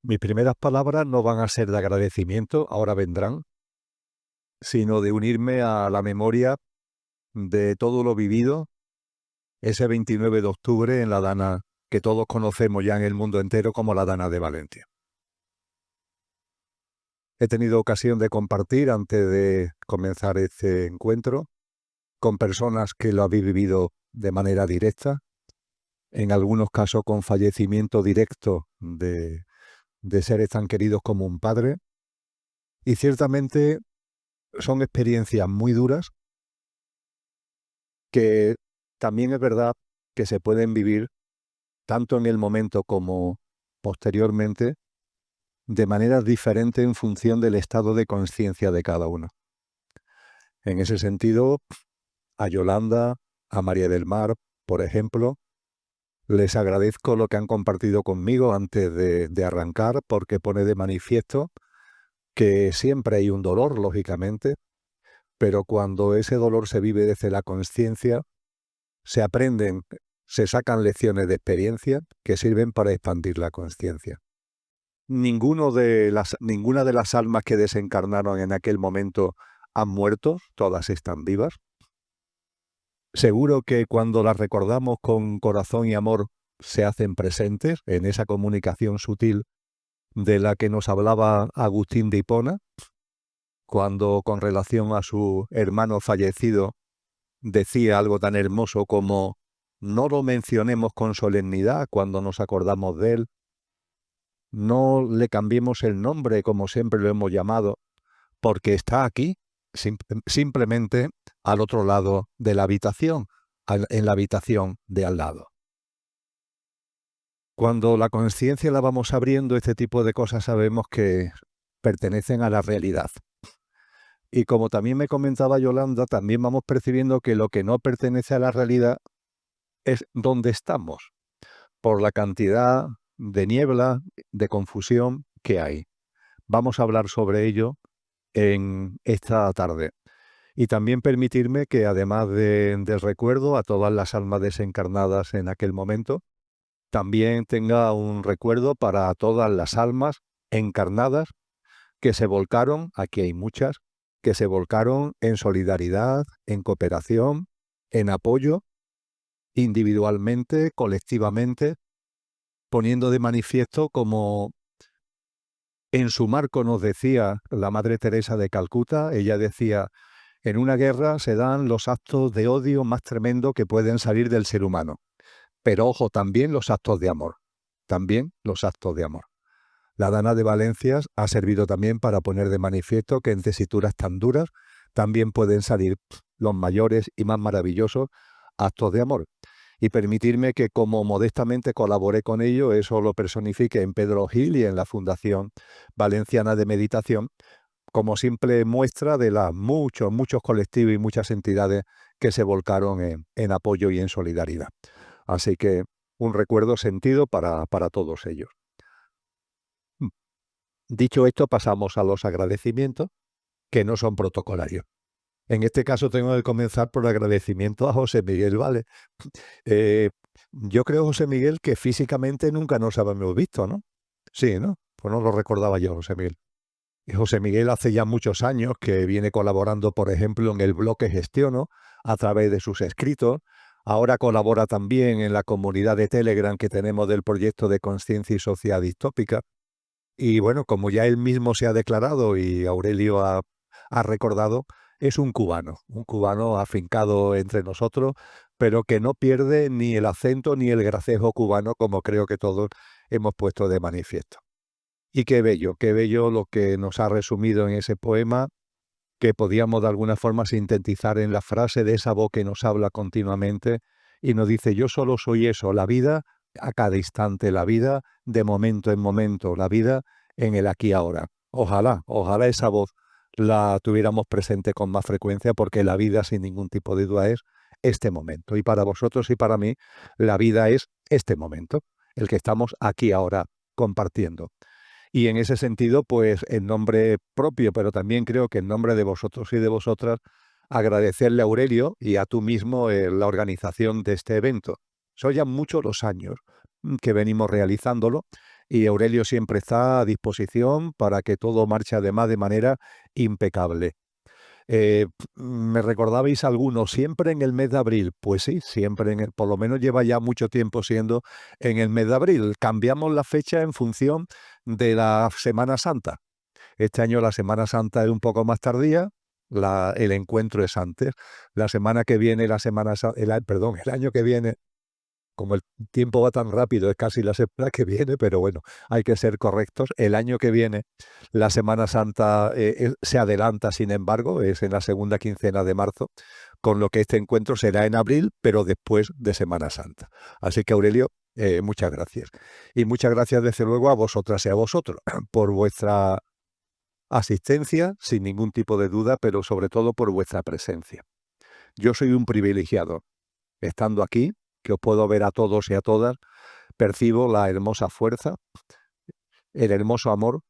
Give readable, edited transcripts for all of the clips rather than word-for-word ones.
Mis primeras palabras no van a ser de agradecimiento, ahora vendrán, sino de unirme a la memoria de todo lo vivido ese 29 de octubre en la Dana que todos conocemos ya en el mundo entero como la Dana de Valencia. He tenido ocasión de compartir, antes de comenzar este encuentro, con personas que lo habéis vivido de manera directa, en algunos casos con fallecimiento directo de seres tan queridos como un padre, y ciertamente son experiencias muy duras que también es verdad que se pueden vivir tanto en el momento como posteriormente de manera diferente en función del estado de conciencia de cada uno. En ese sentido, a Yolanda, a María del Mar, por ejemplo, les agradezco lo que han compartido conmigo antes de arrancar, porque pone de manifiesto que siempre hay un dolor, lógicamente, pero cuando ese dolor se vive desde la conciencia, se aprenden, se sacan lecciones de experiencia que sirven para expandir la conciencia. Ninguna de las almas que desencarnaron en aquel momento han muerto, todas están vivas. Seguro que cuando las recordamos con corazón y amor se hacen presentes en esa comunicación sutil de la que nos hablaba Agustín de Hipona, cuando con relación a su hermano fallecido decía algo tan hermoso como: no lo mencionemos con solemnidad cuando nos acordamos de él, no le cambiemos el nombre como siempre lo hemos llamado, porque está aquí, simplemente al otro lado de la habitación, en la habitación de al lado. Cuando la conciencia la vamos abriendo, este tipo de cosas sabemos que pertenecen a la realidad. Y como también me comentaba Yolanda, también vamos percibiendo que lo que no pertenece a la realidad es donde estamos, por la cantidad de niebla, de confusión que hay. Vamos a hablar sobre ello en esta tarde. Y también permitirme que, además del recuerdo a todas las almas desencarnadas en aquel momento, también tenga un recuerdo para todas las almas encarnadas que se volcaron, aquí hay muchas, que se volcaron en solidaridad, en cooperación, en apoyo, individualmente, colectivamente, poniendo de manifiesto como en su marco nos decía la Madre Teresa de Calcuta. Ella decía: en una guerra se dan los actos de odio más tremendos que pueden salir del ser humano. Pero ojo, también los actos de amor. También los actos de amor. La Dana de Valencia ha servido también para poner de manifiesto que en tesituras tan duras también pueden salir los mayores y más maravillosos actos de amor. Y permitirme que, como modestamente colaboré con ello, eso lo personifique en Pedro Gil y en la Fundación Valenciana de Meditación, como simple muestra de las muchos colectivos y muchas entidades que se volcaron en apoyo y en solidaridad. Así que un recuerdo sentido para todos ellos. Dicho esto, pasamos a los agradecimientos, que no son protocolarios. En este caso tengo que comenzar por agradecimiento a José Miguel, ¿vale? Yo creo, José Miguel, que físicamente nunca nos habíamos visto, ¿no? Sí, ¿no? Pues no lo recordaba yo, José Miguel. Y José Miguel hace ya muchos años que viene colaborando, por ejemplo, en el blog que gestiono a través de sus escritos. Ahora colabora también en la comunidad de Telegram que tenemos del proyecto de conciencia y sociedad distópica. Y bueno, como ya él mismo se ha declarado y Aurelio ha recordado, es un cubano afincado entre nosotros, pero que no pierde ni el acento ni el gracejo cubano, como creo que todos hemos puesto de manifiesto. Y qué bello lo que nos ha resumido en ese poema, que podíamos de alguna forma sintetizar en la frase de esa voz que nos habla continuamente y nos dice: yo solo soy eso, la vida a cada instante, la vida de momento en momento, la vida en el aquí y ahora. Ojalá esa voz la tuviéramos presente con más frecuencia, porque la vida, sin ningún tipo de duda, es este momento. Y para vosotros y para mí, la vida es este momento, el que estamos aquí ahora compartiendo. Y en ese sentido, pues en nombre propio, pero también creo que en nombre de vosotros y de vosotras, agradecerle a Aurelio y a tú mismo la organización de este evento. Son ya muchos los años que venimos realizándolo, y Aurelio siempre está a disposición para que todo marche además de manera impecable. Me recordabais algunos, siempre en el mes de abril. Pues sí, siempre por lo menos lleva ya mucho tiempo siendo en el mes de abril. Cambiamos la fecha en función de la Semana Santa. Este año la Semana Santa es un poco más tardía, el encuentro es antes. La semana que viene, el año que viene, como el tiempo va tan rápido, es casi la semana que viene, pero bueno, hay que ser correctos. El año que viene, la Semana Santa se adelanta, sin embargo, es en la segunda quincena de marzo, con lo que este encuentro será en abril, pero después de Semana Santa. Así que, Aurelio, muchas gracias. Y muchas gracias, desde luego, a vosotras y a vosotros por vuestra asistencia, sin ningún tipo de duda, pero sobre todo por vuestra presencia. Yo soy un privilegiado. Estando aquí, que os puedo ver a todos y a todas, percibo la hermosa fuerza, el hermoso amor.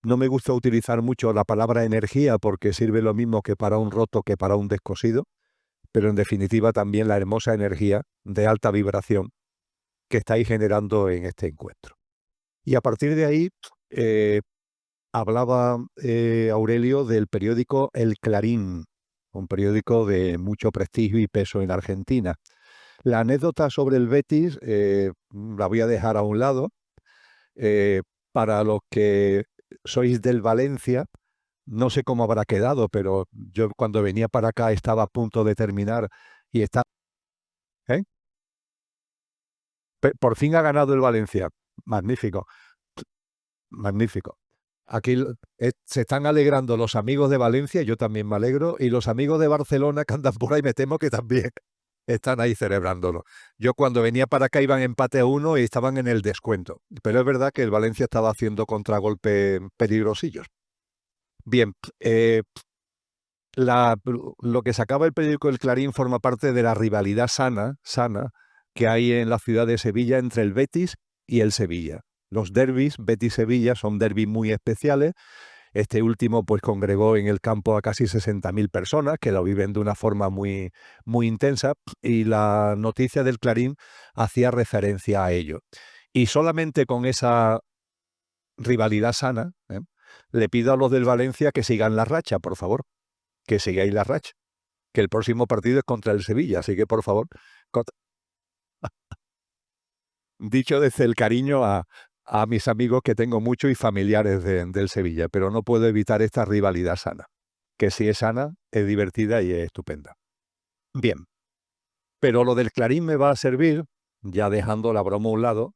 No me gusta utilizar mucho la palabra energía porque sirve lo mismo que para un roto que para un descosido, pero en definitiva también la hermosa energía de alta vibración que estáis generando en este encuentro. Y a partir de ahí, hablaba Aurelio del periódico El Clarín, un periódico de mucho prestigio y peso en Argentina. La anécdota sobre el Betis la voy a dejar a un lado. Para los que sois del Valencia, no sé cómo habrá quedado, pero yo cuando venía para acá estaba a punto de terminar y está, ¿eh? Por fin ha ganado el Valencia. Magnífico, magnífico. Aquí se están alegrando los amigos de Valencia, yo también me alegro, y los amigos de Barcelona que andan por ahí me temo que también están ahí celebrándolo. Yo cuando venía para acá iban empate a 1 y estaban en el descuento. Pero es verdad que el Valencia estaba haciendo contragolpe peligrosillos. Bien, lo que sacaba el periódico El Clarín forma parte de la rivalidad sana, que hay en la ciudad de Sevilla entre el Betis y el Sevilla. Los derbis Betis-Sevilla son derbis muy especiales. Este último pues congregó en el campo a casi 60.000 personas que lo viven de una forma muy, muy intensa, y la noticia del Clarín hacía referencia a ello. Y solamente con esa rivalidad sana, le pido a los del Valencia que sigan la racha, por favor, que sigáis la racha, que el próximo partido es contra el Sevilla, así que por favor, dicho desde el cariño a mis amigos que tengo mucho y familiares del Sevilla, pero no puedo evitar esta rivalidad sana, que si es sana, es divertida y es estupenda. Bien, pero lo del Clarín me va a servir, ya dejando la broma a un lado.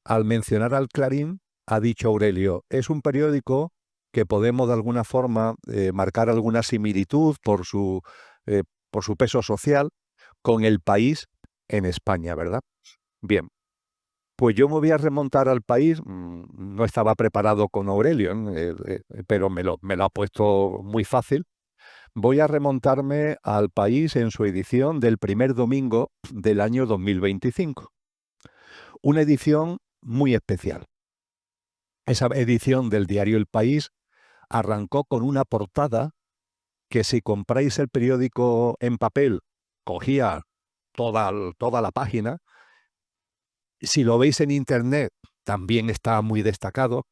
Al mencionar al Clarín, ha dicho Aurelio, es un periódico que podemos de alguna forma marcar alguna similitud eh, por su peso social con El País en España, ¿verdad? Bien, pues yo me voy a remontar al País. No estaba preparado con Aurelio, pero me lo ha puesto muy fácil. Voy a remontarme al País en su edición del primer domingo del año 2025. Una edición muy especial. Esa edición del diario El País arrancó con una portada que, si compráis el periódico en papel, cogía toda la página. Si lo veis en internet, también está muy destacado.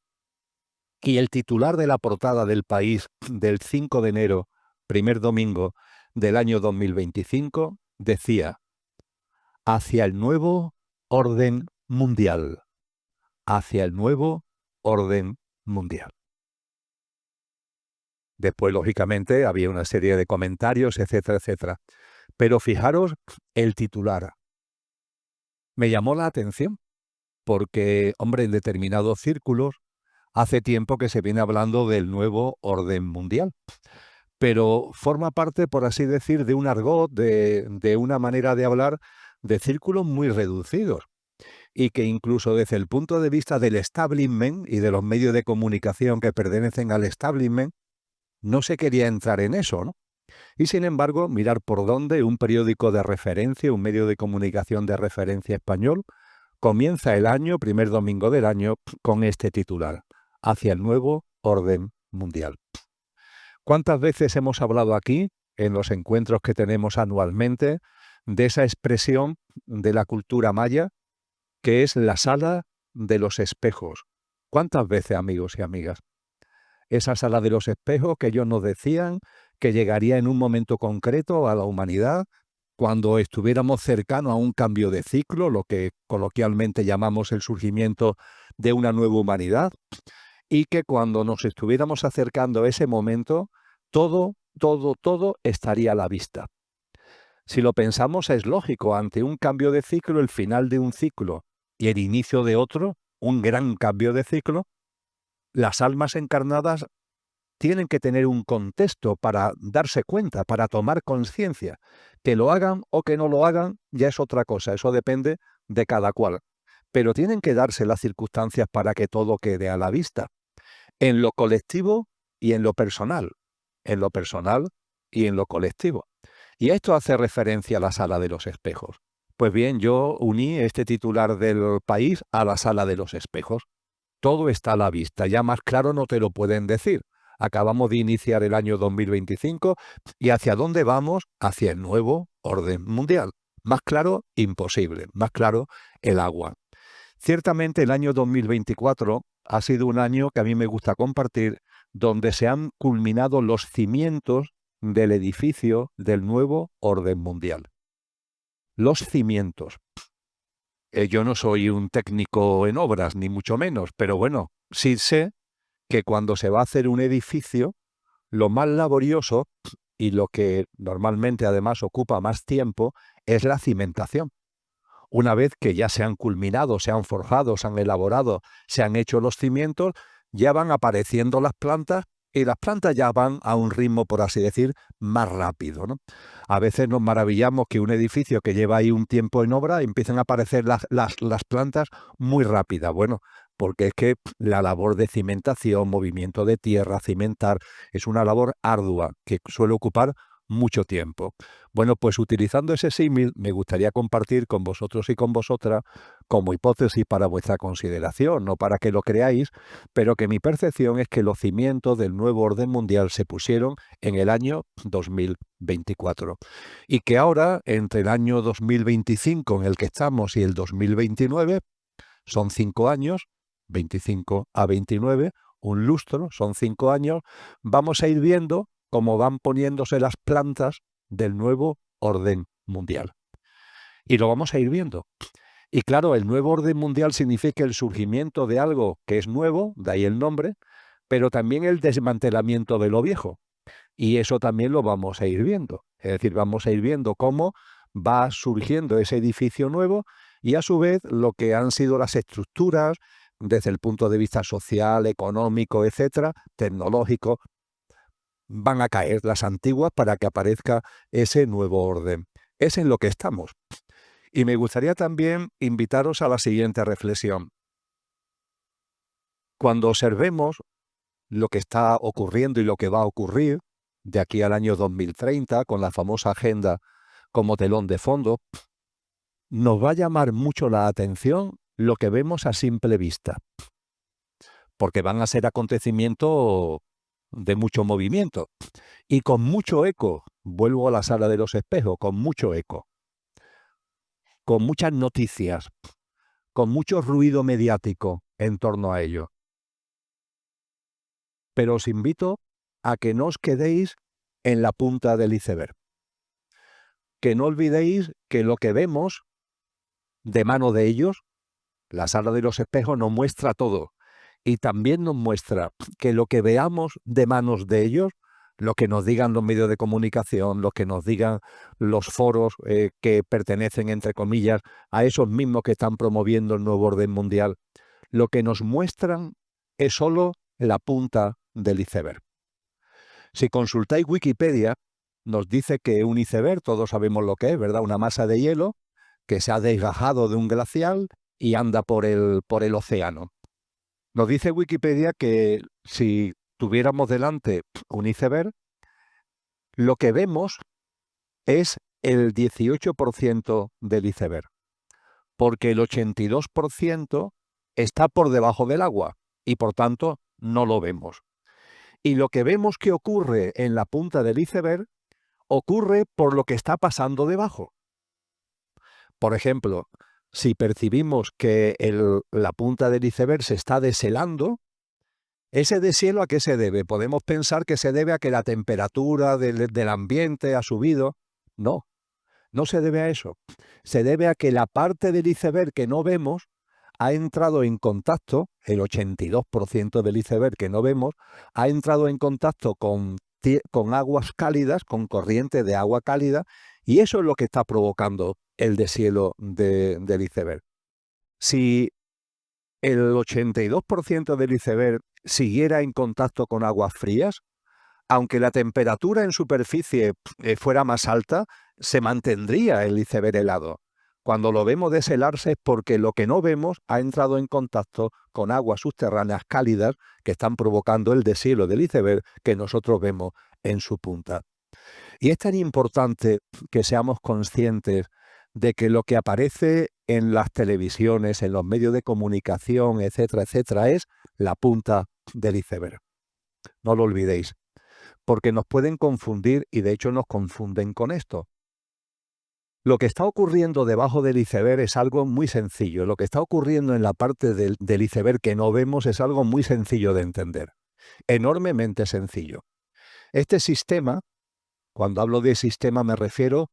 Y el titular de la portada del País del 5 de enero, primer domingo del año 2025, decía: hacia el nuevo orden mundial. Hacia el nuevo orden mundial. Después, lógicamente, había una serie de comentarios, etcétera, etcétera. Pero fijaros el titular. Me llamó la atención porque, hombre, en determinados círculos hace tiempo que se viene hablando del nuevo orden mundial, pero forma parte, por así decir, de un argot, de una manera de hablar de círculos muy reducidos, y que incluso desde el punto de vista del establishment y de los medios de comunicación que pertenecen al establishment, no se quería entrar en eso, ¿no? Y sin embargo, mirar por dónde un periódico de referencia, un medio de comunicación de referencia español, comienza el año, primer domingo del año, con este titular: hacia el nuevo orden mundial. ¿Cuántas veces hemos hablado aquí, en los encuentros que tenemos anualmente, de esa expresión de la cultura maya, que es la sala de los espejos. ¿Cuántas veces, amigos y amigas? Esa sala de los espejos que ellos nos decían que llegaría en un momento concreto a la humanidad cuando estuviéramos cercanos a un cambio de ciclo, lo que coloquialmente llamamos el surgimiento de una nueva humanidad, y que cuando nos estuviéramos acercando a ese momento, todo estaría a la vista. Si lo pensamos, es lógico, ante un cambio de ciclo, el final de un ciclo y el inicio de otro, un gran cambio de ciclo, las almas encarnadas tienen que tener un contexto para darse cuenta, para tomar conciencia. Que lo hagan o que no lo hagan ya es otra cosa, eso depende de cada cual. Pero tienen que darse las circunstancias para que todo quede a la vista, en lo colectivo y en lo personal, en lo personal y en lo colectivo. Y esto hace referencia a la sala de los espejos. Pues bien, yo uní este titular del País a la sala de los espejos. Todo está a la vista, ya más claro no te lo pueden decir. Acabamos de iniciar el año 2025 y ¿hacia dónde vamos? Hacia el nuevo orden mundial. Más claro, imposible. Más claro, el agua. Ciertamente el año 2024 ha sido un año que a mí me gusta compartir, donde se han culminado los cimientos del edificio del nuevo orden mundial. Los cimientos. Yo no soy un técnico en obras, ni mucho menos, pero bueno, sí sé que cuando se va a hacer un edificio, lo más laborioso y lo que normalmente además ocupa más tiempo es la cimentación. Una vez que ya se han culminado, se han forjado, se han elaborado, se han hecho los cimientos, ya van apareciendo las plantas y las plantas ya van a un ritmo, por así decir, más rápido, ¿no? A veces nos maravillamos que un edificio que lleva ahí un tiempo en obra empiezan a aparecer las plantas muy rápidas. Bueno, porque es que la labor de cimentación, movimiento de tierra, cimentar, es una labor ardua que suele ocupar mucho tiempo. Bueno, pues utilizando ese símil, me gustaría compartir con vosotros y con vosotras como hipótesis para vuestra consideración, no para que lo creáis, pero que mi percepción es que los cimientos del nuevo orden mundial se pusieron en el año 2024 y que ahora, entre el año 2025 en el que estamos y el 2029, son 5 años, 25 a 29, un lustro, son 5 años, vamos a ir viendo cómo van poniéndose las plantas del nuevo orden mundial. Y lo vamos a ir viendo. Y claro, el nuevo orden mundial significa el surgimiento de algo que es nuevo, de ahí el nombre, pero también el desmantelamiento de lo viejo. Y eso también lo vamos a ir viendo. Es decir, vamos a ir viendo cómo va surgiendo ese edificio nuevo y a su vez lo que han sido las estructuras desde el punto de vista social, económico, etcétera, tecnológico, van a caer las antiguas para que aparezca ese nuevo orden. Es en lo que estamos. Y me gustaría también invitaros a la siguiente reflexión. Cuando observemos lo que está ocurriendo y lo que va a ocurrir de aquí al año 2030, con la famosa agenda como telón de fondo, nos va a llamar mucho la atención lo que vemos a simple vista, porque van a ser acontecimientos de mucho movimiento y con mucho eco. Vuelvo a la sala de los espejos, con mucho eco, con muchas noticias, con mucho ruido mediático en torno a ello. Pero os invito a que no os quedéis en la punta del iceberg, que no olvidéis que lo que vemos de mano de ellos, la sala de los espejos nos muestra todo y también nos muestra que lo que veamos de manos de ellos, lo que nos digan los medios de comunicación, lo que nos digan los foros que pertenecen, entre comillas, a esos mismos que están promoviendo el nuevo orden mundial, lo que nos muestran es solo la punta del iceberg. Si consultáis Wikipedia, nos dice que un iceberg, todos sabemos lo que es, ¿verdad? Una masa de hielo que se ha desgajado de un glacial y anda por el océano. Nos dice Wikipedia que si tuviéramos delante un iceberg, lo que vemos es el 18% del iceberg, porque el 82% está por debajo del agua y por tanto no lo vemos. Y lo que vemos que ocurre en la punta del iceberg ocurre por lo que está pasando debajo. Por ejemplo, si percibimos que la punta del iceberg se está deshelando, ¿ese deshielo a qué se debe? Podemos pensar que se debe a que la temperatura del ambiente ha subido. No, no se debe a eso. Se debe a que la parte del iceberg que no vemos ha entrado en contacto, el 82% del iceberg que no vemos, ha entrado en contacto con aguas cálidas, con corriente de agua cálida, y eso es lo que está provocando el deshielo del iceberg. Si el 82% del iceberg siguiera en contacto con aguas frías, aunque la temperatura en superficie fuera más alta, se mantendría el iceberg helado. Cuando lo vemos deshelarse es porque lo que no vemos ha entrado en contacto con aguas subterráneas cálidas que están provocando el deshielo del iceberg que nosotros vemos en su punta. Y es tan importante que seamos conscientes de que lo que aparece en las televisiones, en los medios de comunicación, etcétera, etcétera, es la punta del iceberg. No lo olvidéis, porque nos pueden confundir y de hecho nos confunden con esto. Lo que está ocurriendo debajo del iceberg es algo muy sencillo. Lo que está ocurriendo en la parte del iceberg que no vemos es algo muy sencillo de entender. Enormemente sencillo. Este sistema, cuando hablo de sistema me refiero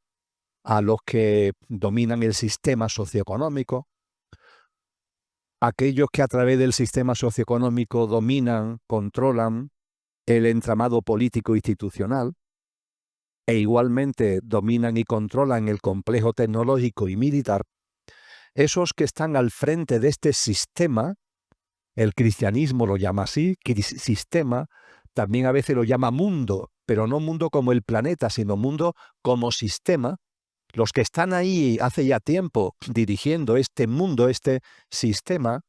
a los que dominan el sistema socioeconómico, aquellos que a través del sistema socioeconómico dominan, controlan el entramado político institucional, e igualmente dominan y controlan el complejo tecnológico y militar, esos que están al frente de este sistema, el cristianismo lo llama así, sistema, también a veces lo llama mundo, pero no mundo como el planeta, sino mundo como sistema. Los que están ahí hace ya tiempo dirigiendo este mundo, este sistema,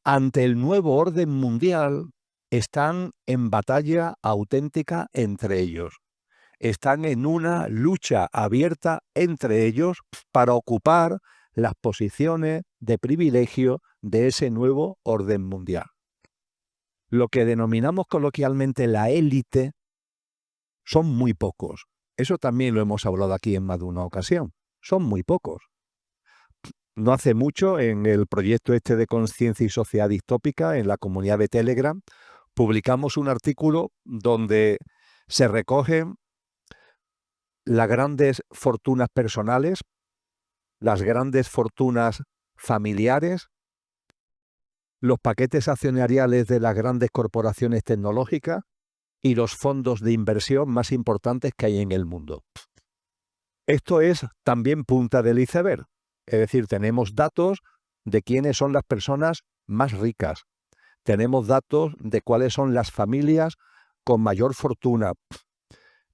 ante el nuevo orden mundial, están en batalla auténtica entre ellos. Están en una lucha abierta entre ellos para ocupar las posiciones de privilegio de ese nuevo orden mundial. Lo que denominamos coloquialmente la élite son muy pocos. Eso también lo hemos hablado aquí en más de una ocasión. Son muy pocos. No hace mucho, en el proyecto este de Conciencia y Sociedad Distópica, en la comunidad de Telegram, publicamos un artículo donde se recogen las grandes fortunas personales, las grandes fortunas familiares, los paquetes accionariales de las grandes corporaciones tecnológicas y los fondos de inversión más importantes que hay en el mundo. Esto es también punta del iceberg. Es decir, tenemos datos de quiénes son las personas más ricas. Tenemos datos de cuáles son las familias con mayor fortuna.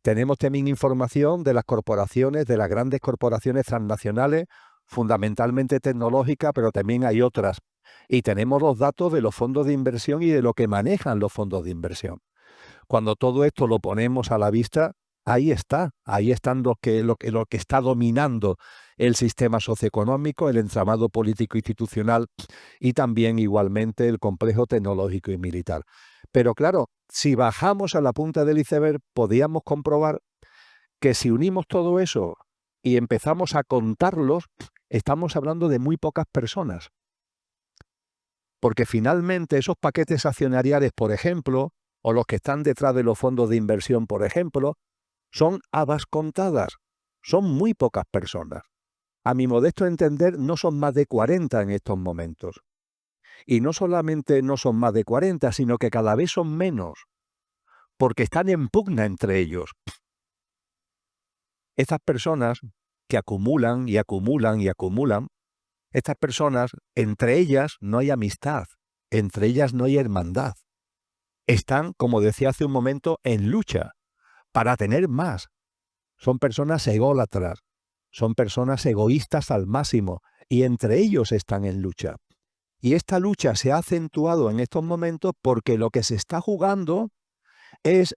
Tenemos también información de las corporaciones, de las grandes corporaciones transnacionales, fundamentalmente tecnológicas, pero también hay otras. Y tenemos los datos de los fondos de inversión y de lo que manejan los fondos de inversión. Cuando todo esto lo ponemos a la vista, ahí están lo que está dominando el sistema socioeconómico, el entramado político institucional y también igualmente el complejo tecnológico y militar. Pero claro, si bajamos a la punta del iceberg, podíamos comprobar que si unimos todo eso y empezamos a contarlos, estamos hablando de muy pocas personas. Porque finalmente esos paquetes accionariales, por ejemplo, o los que están detrás de los fondos de inversión, por ejemplo, son habas contadas, son muy pocas personas. A mi modesto entender, no son más de 40 en estos momentos. Y no solamente no son más de 40, sino que cada vez son menos, porque están en pugna entre ellos. Estas personas que acumulan y acumulan y acumulan, estas personas, entre ellas no hay amistad, entre ellas no hay hermandad. Están, como decía hace un momento, en lucha para tener más. Son personas ególatras, son personas egoístas al máximo y entre ellos están en lucha. Y esta lucha se ha acentuado en estos momentos porque lo que se está jugando es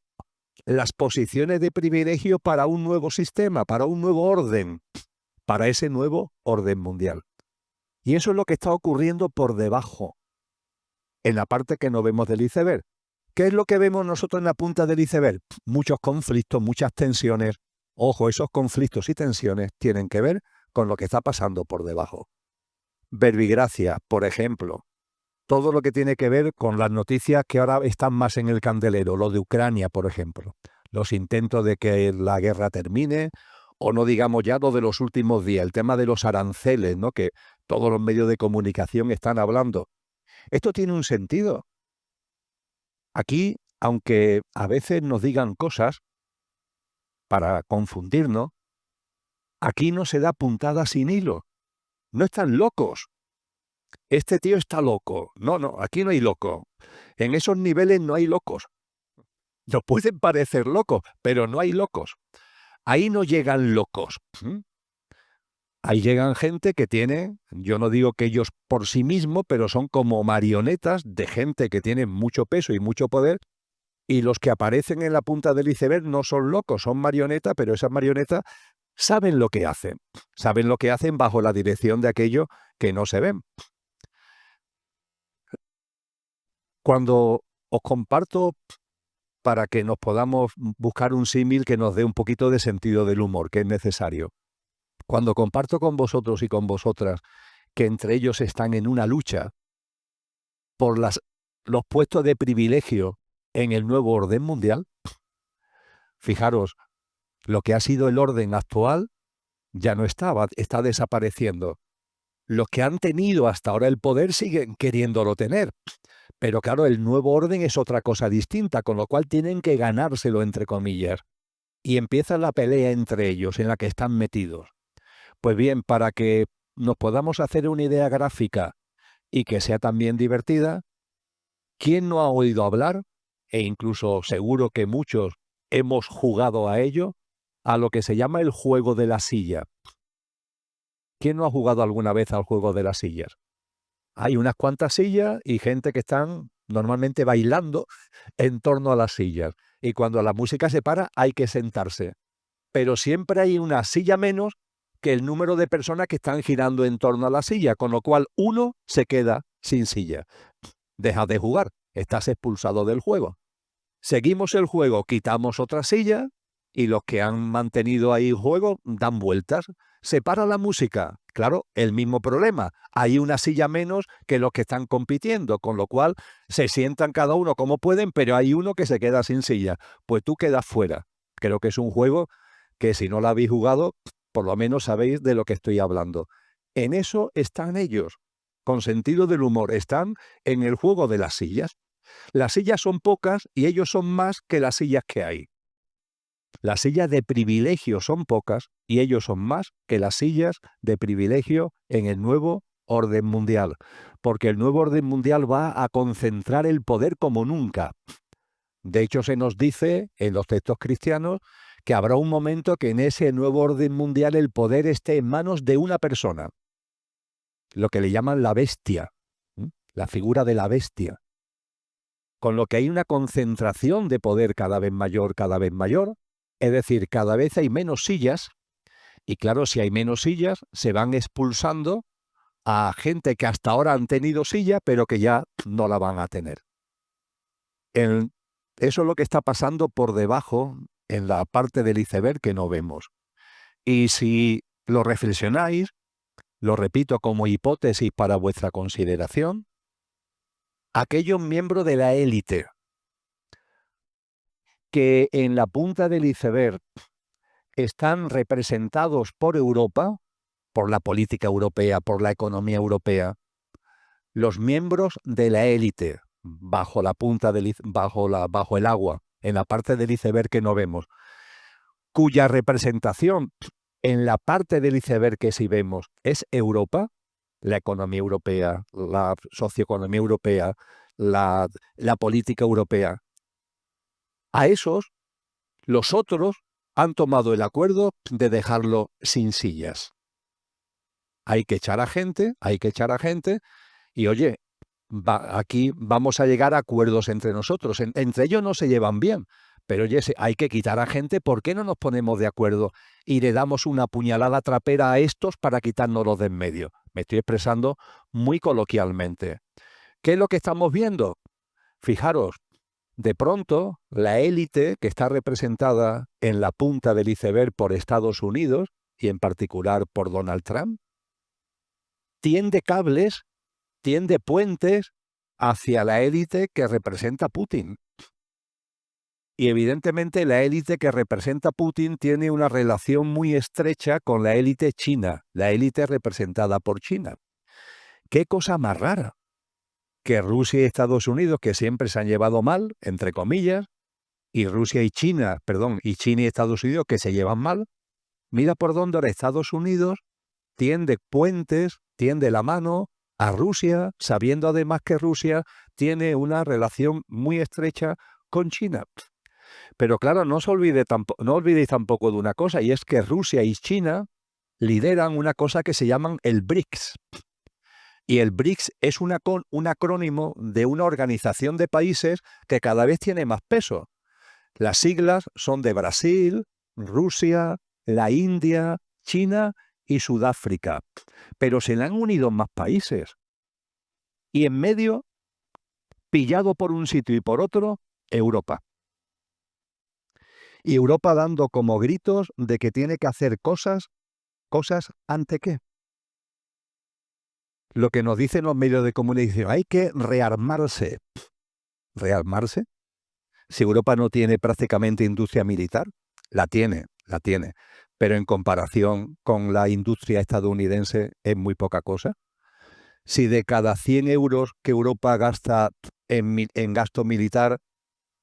las posiciones de privilegio para un nuevo sistema, para un nuevo orden, para ese nuevo orden mundial. Y eso es lo que está ocurriendo por debajo, en la parte que no vemos del iceberg. ¿Qué es lo que vemos nosotros en la punta del iceberg? Muchos conflictos, muchas tensiones. Ojo, esos conflictos y tensiones tienen que ver con lo que está pasando por debajo. verbigracia, por ejemplo. Todo lo que tiene que ver con las noticias que ahora están más en el candelero, lo de Ucrania, por ejemplo. Los intentos de que la guerra termine, o no digamos ya lo de los últimos días, el tema de los aranceles, ¿no? Que todos los medios de comunicación están hablando. Esto tiene un sentido. Aquí, aunque a veces nos digan cosas para confundirnos, aquí no se da puntada sin hilo. No están locos. Este tío está loco. No, no, aquí no hay loco. En esos niveles no hay locos. Nos pueden parecer locos, pero no hay locos. Ahí no llegan locos. Ahí llegan gente que tiene, yo no digo que ellos por sí mismos, pero son como marionetas de gente que tiene mucho peso y mucho poder, y los que aparecen en la punta del iceberg no son locos, son marionetas, pero esas marionetas saben lo que hacen bajo la dirección de aquello que no se ven. Cuando os comparto, para que nos podamos buscar un símil que nos dé un poquito de sentido del humor, que es necesario. Cuando comparto con vosotros y con vosotras que entre ellos están en una lucha por los puestos de privilegio en el nuevo orden mundial, fijaros, lo que ha sido el orden actual ya no está desapareciendo. Los que han tenido hasta ahora el poder siguen queriéndolo tener. Pero claro, el nuevo orden es otra cosa distinta, con lo cual tienen que ganárselo, entre comillas. Y empieza la pelea entre ellos, en la que están metidos. Pues bien, para que nos podamos hacer una idea gráfica y que sea también divertida, ¿quién no ha oído hablar, e incluso seguro que muchos hemos jugado a ello, a lo que se llama el juego de la silla? ¿Quién no ha jugado alguna vez al juego de las sillas? Hay unas cuantas sillas y gente que están normalmente bailando en torno a las sillas. Y cuando la música se para, hay que sentarse. Pero siempre hay una silla menos que el número de personas que están girando en torno a la silla, con lo cual uno se queda sin silla. Dejas de jugar, estás expulsado del juego. Seguimos el juego, quitamos otra silla y los que han mantenido ahí el juego dan vueltas. Se para la música. Claro, el mismo problema. Hay una silla menos que los que están compitiendo, con lo cual se sientan cada uno como pueden, pero hay uno que se queda sin silla. Pues tú quedas fuera. Creo que es un juego que si no lo habéis jugado, por lo menos sabéis de lo que estoy hablando. En eso están ellos, con sentido del humor. Están en el juego de las sillas. Las sillas son pocas y ellos son más que las sillas que hay. Las sillas de privilegio son pocas y ellos son más que las sillas de privilegio en el nuevo orden mundial, porque el nuevo orden mundial va a concentrar el poder como nunca. De hecho, se nos dice en los textos cristianos que habrá un momento que en ese nuevo orden mundial el poder esté en manos de una persona, lo que le llaman la bestia, la figura de la bestia. Con lo que hay una concentración de poder cada vez mayor, es decir, cada vez hay menos sillas, y claro, si hay menos sillas, se van expulsando a gente que hasta ahora han tenido silla, pero que ya no la van a tener. Eso es lo que está pasando por debajo, en la parte del iceberg que no vemos. Y si lo reflexionáis, lo repito como hipótesis para vuestra consideración, aquellos miembros de la élite que en la punta del iceberg están representados por Europa, por la política europea, por la economía europea, los miembros de la élite bajo la punta del bajo el agua, en la parte del iceberg que no vemos, cuya representación en la parte del iceberg que sí vemos es Europa, la economía europea, la socioeconomía europea, la política europea. A esos, los otros han tomado el acuerdo de dejarlo sin sillas. Hay que echar a gente, y oye, aquí vamos a llegar a acuerdos entre nosotros. Entre ellos no se llevan bien, pero oye, hay que quitar a gente. ¿Por qué no nos ponemos de acuerdo y le damos una puñalada trapera a estos para quitárnoslos de en medio? Me estoy expresando muy coloquialmente. ¿Qué es lo que estamos viendo? Fijaros, de pronto la élite que está representada en la punta del iceberg por Estados Unidos y en particular por Donald Trump, tiende cables, tiende puentes hacia la élite que representa Putin. Y evidentemente la élite que representa Putin tiene una relación muy estrecha con la élite china, la élite representada por China. ¿Qué cosa más rara? Que Rusia y Estados Unidos, que siempre se han llevado mal, entre comillas, y Rusia y China, perdón, y China y Estados Unidos, que se llevan mal, mira por dónde ahora Estados Unidos tiende puentes, tiende la mano a Rusia, sabiendo además que Rusia tiene una relación muy estrecha con China. Pero claro, no olvidéis tampoco de una cosa, y es que Rusia y China lideran una cosa que se llaman el BRICS. Y el BRICS es un acrónimo de una organización de países que cada vez tiene más peso. Las siglas son de Brasil, Rusia, la India, China y Sudáfrica. Pero se le han unido más países. Y en medio, pillado por un sitio y por otro, Europa. Y Europa dando como gritos de que tiene que hacer cosas ¿ante qué? Lo que nos dicen los medios de comunicación, hay que rearmarse. ¿Rearmarse? Si Europa no tiene prácticamente industria militar, la tiene, pero en comparación con la industria estadounidense es muy poca cosa. Si de cada 100 euros que Europa gasta en gasto militar,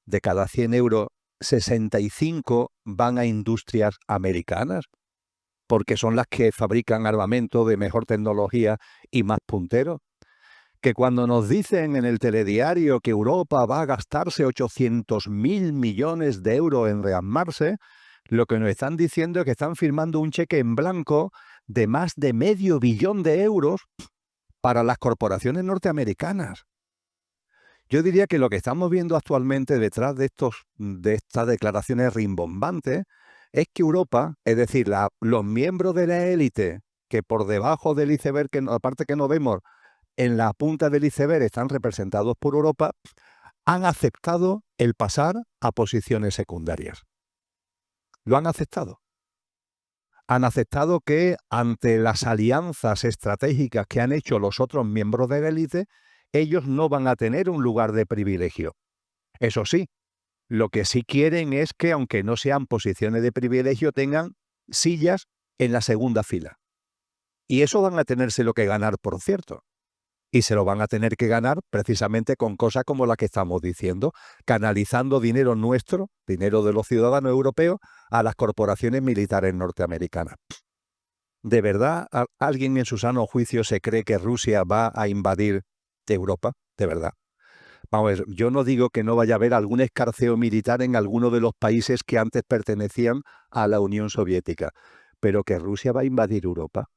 de cada 100 euros, 65 van a industrias americanas, porque son las que fabrican armamento de mejor tecnología y más puntero. Que cuando nos dicen en el telediario que Europa va a gastarse 800.000 millones de euros en rearmarse, lo que nos están diciendo es que están firmando un cheque en blanco de más de $500 millones de euros para las corporaciones norteamericanas. Yo diría que lo que estamos viendo actualmente detrás de estas declaraciones rimbombantes es que Europa, es decir, los miembros de la élite que por debajo del iceberg, aparte que no vemos, en la punta del iceberg están representados por Europa, han aceptado el pasar a posiciones secundarias. Lo han aceptado. Han aceptado que ante las alianzas estratégicas que han hecho los otros miembros de la élite, ellos no van a tener un lugar de privilegio. Eso sí, lo que sí quieren es que, aunque no sean posiciones de privilegio, tengan sillas en la segunda fila. Y eso van a tenérselo que ganar, por cierto. Y se lo van a tener que ganar precisamente con cosas como la que estamos diciendo, canalizando dinero nuestro, dinero de los ciudadanos europeos, a las corporaciones militares norteamericanas. ¿De verdad alguien en su sano juicio se cree que Rusia va a invadir Europa? ¿De verdad? Vamos a ver, yo no digo que no vaya a haber algún escarceo militar en alguno de los países que antes pertenecían a la Unión Soviética, pero que Rusia va a invadir Europa.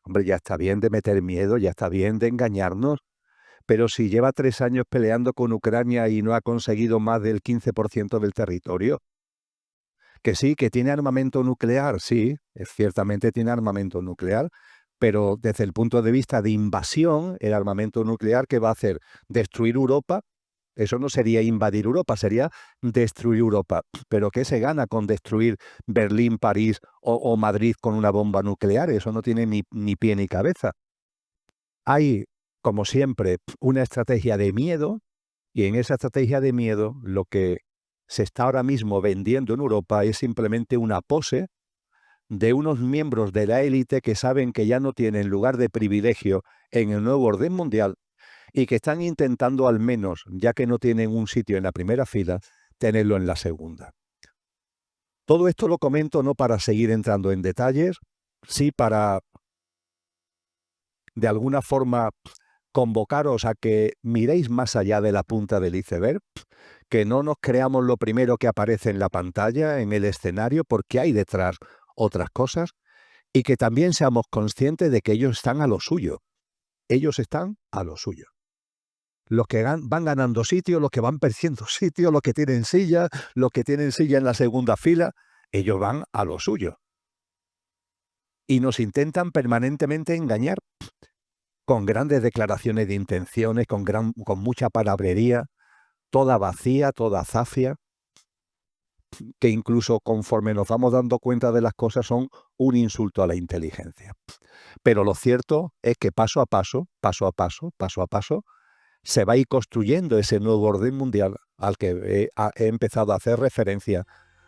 Hombre, ya está bien de meter miedo, ya está bien de engañarnos, pero si lleva 3 años peleando con Ucrania y no ha conseguido más del 15% del territorio, que sí, que tiene armamento nuclear, sí, ciertamente tiene armamento nuclear, pero desde el punto de vista de invasión, el armamento nuclear, ¿qué va a hacer? ¿Destruir Europa? Eso no sería invadir Europa, sería destruir Europa. ¿Pero qué se gana con destruir Berlín, París o Madrid con una bomba nuclear? Eso no tiene ni pie ni cabeza. Hay, como siempre, una estrategia de miedo, y en esa estrategia de miedo lo que se está ahora mismo vendiendo en Europa es simplemente una pose de unos miembros de la élite que saben que ya no tienen lugar de privilegio en el nuevo orden mundial y que están intentando al menos, ya que no tienen un sitio en la primera fila, tenerlo en la segunda. Todo esto lo comento no para seguir entrando en detalles, sí para, de alguna forma, convocaros a que miréis más allá de la punta del iceberg, que no nos creamos lo primero que aparece en la pantalla, en el escenario, porque hay detrás otras cosas, y que también seamos conscientes de que ellos están a lo suyo. Ellos están a lo suyo. Los que van ganando sitio, los que van perdiendo sitio, los que tienen silla en la segunda fila, ellos van a lo suyo. Y nos intentan permanentemente engañar con grandes declaraciones de intenciones, con mucha palabrería, toda vacía, toda zafia. que incluso conforme nos vamos dando cuenta de las cosas son un insulto a la inteligencia. Pero lo cierto es que paso a paso, se va a ir construyendo ese nuevo orden mundial al que he empezado a hacer referencia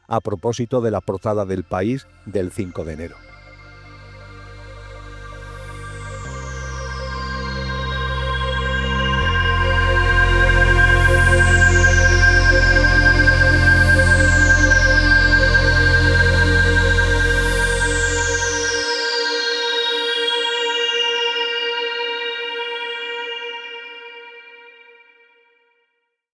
a propósito de la portada del País del 5 de enero.